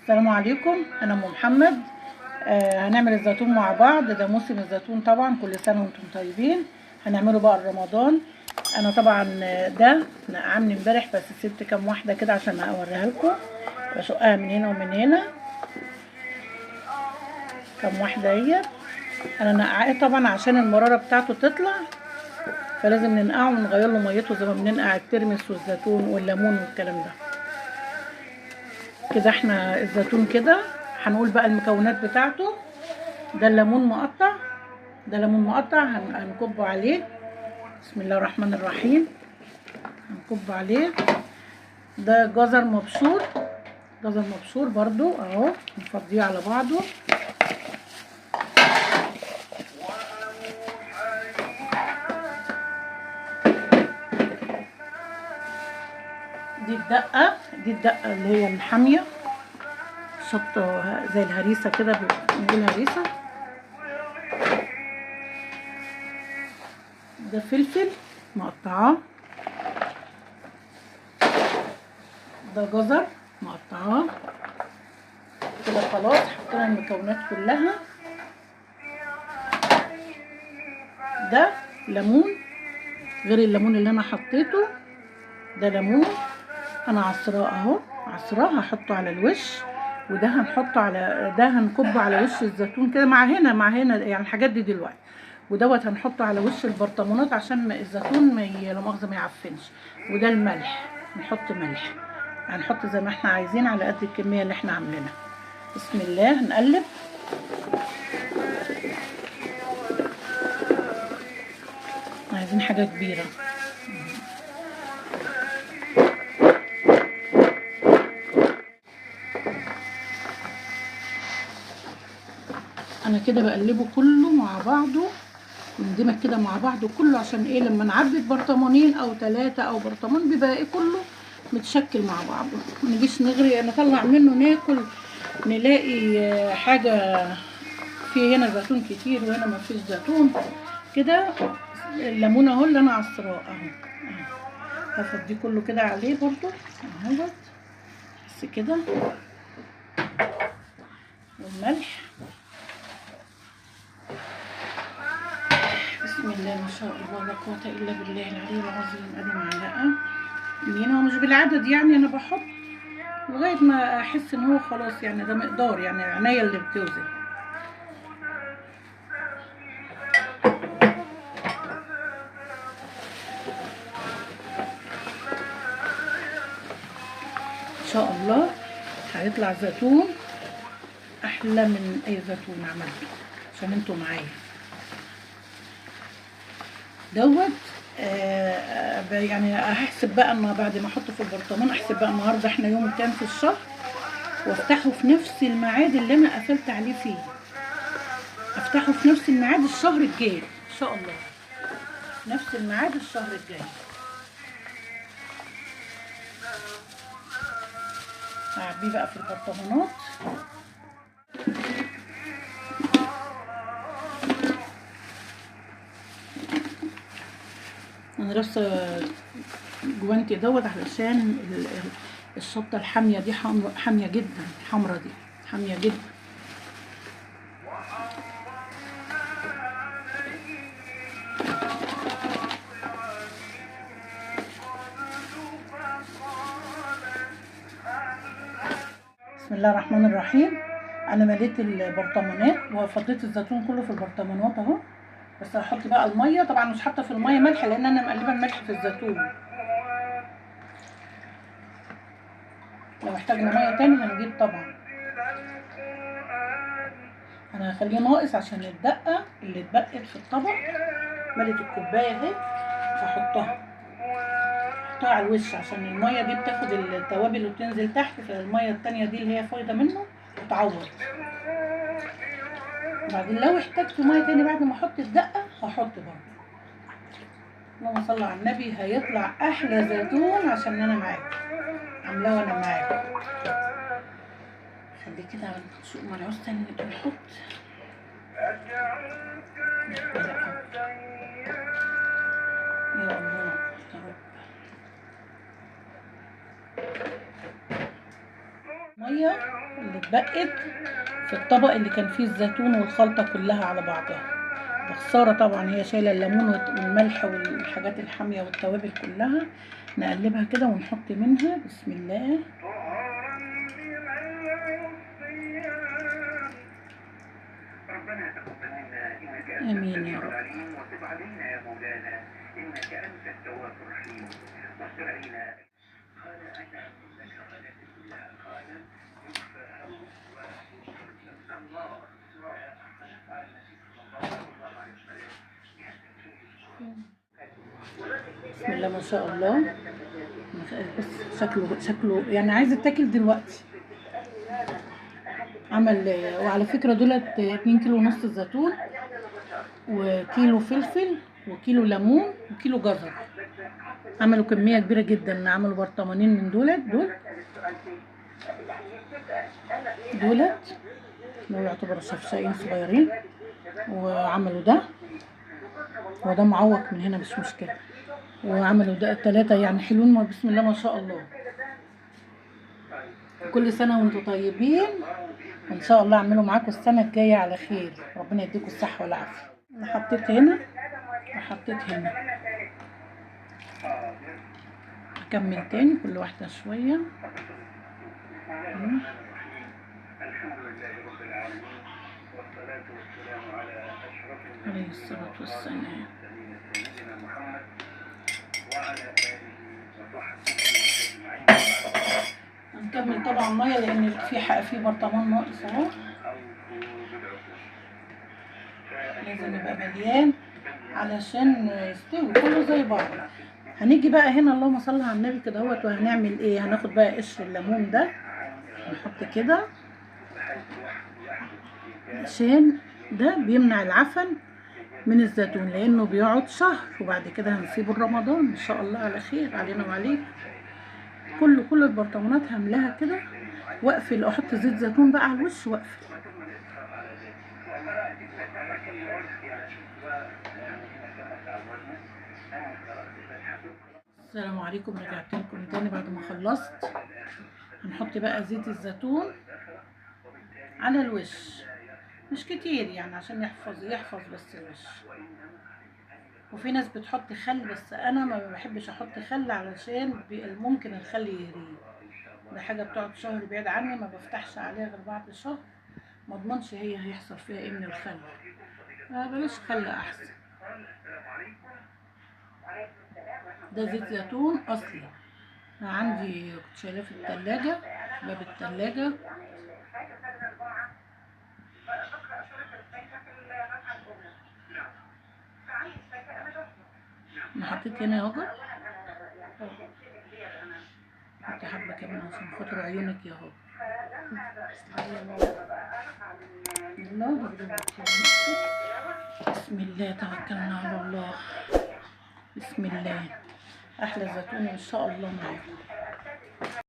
السلام عليكم، انا ام محمد. هنعمل الزيتون مع بعض. ده موسم الزيتون طبعا، كل سنه وانتم طيبين. هنعمله بقى رمضان. انا طبعا ده عامل امبارح، بس سبت كام واحده كده عشان اوريها لكم. بشقها من هنا ومن هنا كام واحده اهي. انا نقعاه طبعا عشان المراره بتاعته تطلع، فلازم ننقعه ونغير له ميته زي ما بننقع الترمس والزيتون والليمون والكلام ده. كده احنا الزيتون كده. هنقول بقى المكونات بتاعته. ده الليمون مقطع، ده ليمون مقطع هنكبه عليه. بسم الله الرحمن الرحيم. هنكب عليه. ده جزر مبشور، جزر مبشور برضو اهو، نفضيه على بعضه. دي الدقة، دي الدقة اللي هي الحامية، شطة زي الهريسة كده، بنقول هريسة. ده فلفل مقطعاه. ده جزر مقطعاه. كده خلاص حطينا المكونات كلها. ده ليمون غير الليمون اللي انا حطيته. ده ليمون انا عصراه اهو، عصراه هحطه على الوش. وده هنحطه على ده، هنكبه على وش الزيتون كده مع هنا يعني الحاجات دي دلوقتي. ودوت هنحطه على وش البرطمانات عشان الزيتون لا مؤاخذه ما يعفنش. وده الملح، نحط ملح، هنحط زي ما احنا عايزين على قد الكميه اللي احنا عاملينها. بسم الله. نقلب. عايزين حاجه كبيره. انا كده بقلبه كله مع بعضه، يندمج كده مع بعضه كله، عشان ايه؟ لما نعبي برطمانين او 3 او برطمان بيبقى ايه كله متشكل مع بعضه. ما نجيش نطلع منه ناكل نلاقي حاجه في هنا زيتون كتير وهنا ما فيش زيتون كده. الليمون اهو اللي انا عصراه اهو، هفضيه كله كده عليه برضو اهوت، بس كده. والملح. بسم الله ما شاء الله لا قوة الا بالله العلي العظيم. ادي معلقه يمين، هو مش بالعدد يعني، انا بحط لغايه ما احس ان هو خلاص يعني، ده مقدار يعني، عينيا اللي بتوزن. ان شاء الله هيطلع زيتون احلى من اي زيتون عملته، عشان انتوا معايا دوت. يعني هحسب بقى ان بعد ما احطه في البرطمان، احسب بقى النهارده احنا يوم كام في الشهر، وافتحه في نفس الميعاد اللي انا قفلت عليه فيه. افتحه في نفس الميعاد الشهر الجاي ان شاء الله، نفس الميعاد الشهر الجاي. هعبيه بقى في البرطمانات. انا لابسه جوانتي دوت علشان الشطه الحاميه دي، حاميه جدا، الحمرا دي حاميه جدا. بسم الله الرحمن الرحيم. انا مليت البرطمانات وفضيت الزيتون كله في البرطمانات اهو. بس هحط بقى الميه، طبعا مش حاطه في الميه ملح لان انا مقلبه الملح في الزيتون. لو احتاجنا ميه تاني هنجيب طبعا. انا هخليه ناقص عشان الدقه اللي اتبقت في الطبق. مليت الكوبايه اهي، هحطها على الوش عشان الميه دي بتاخد التوابل وتنزل تحت، فالميه التانيه دي اللي هي فايضه منه وتعوض. وبعدين لو احتجت ميه تاني بعد ما احط الدقه هحط برضه. اللهم صل على النبي. هيطلع احلى زيتون عشان انا معاكم عاملاه وانا معاكم. خليه كده على سوق ملعوس تاني نبقى نحط. يا الله يا رب. ميه اللي اتبقت في الطبق اللي كان فيه الزيتون والخلطة كلها على بعضها. بخسارة طبعا، هي شايلة الليمون والملح والحاجات الحامية والتوابل كلها. نقلبها كده ونحط منها بسم الله. امين يا رب. بسم الله ما شاء الله. بس شكله يعني عايز يتاكل دلوقتي. عمل، وعلى فكرة دولت 2 كيلو ونص زيتون وكيلو فلفل وكيلو ليمون وكيلو جزر. عملوا كمية كبيرة جدا، عملوا برطمانين من دولت دول يعتبروا شفشاقين صغيرين. وعملوا ده وده معوق من هنا مش مشكلة. وعملوا ده 3 يعني حلوين بسم الله ما شاء الله. كل سنة وانتم طيبين، وان شاء الله اعمله معاكم السنة الجاية على خير. ربنا يديكم الصحة والعافية. انا حطيت هنا وحطيت هنا. اكمل تاني كل واحدة شوية. عليه الصلاة والسلام. هنكمل طبعا ميه لان في برطمان ناقص اهو، لازم يبقى مليان علشان يستوي كله زي بعض. هنيجي بقى هنا اللهم صل على النبي كده اهوت. وهنعمل ايه؟ هناخد بقى قشر الليمون ده نحط كده عشان ده بيمنع العفن من الزيتون، لانه بيقعد شهر وبعد كده هنسيبه رمضان ان شاء الله على خير علينا وعليكم. كل البرطمانات هملاها كده واقفل، احط زيت زيتون بقى على الوش واقفل. السلام عليكم، رجعت لكم تاني بعد ما خلصت. هنحط بقى زيت الزيتون على الوش، مش كتير يعني عشان يحفظ بس الوش. وفي ناس بتحط خل بس انا ما بحبش احط خل علشان ممكن الخل يهريه. ده حاجه بتقعد شهر بعيد عني، ما بفتحش عليها غير بعد شهر. ما اضمنش هيحصل فيها ايه من الخل. بلاش خل احسن. ده زيت زيتون اصلي عندي، كنت شايلاه في التلاجة، باب التلاجة. انا حطيت هنا ياجر، حطي حبه كمان عشان خاطر عيونك يا هو. بسم الله توكلنا على الله. بسم الله. احلى زيتون ان شاء الله معاكم.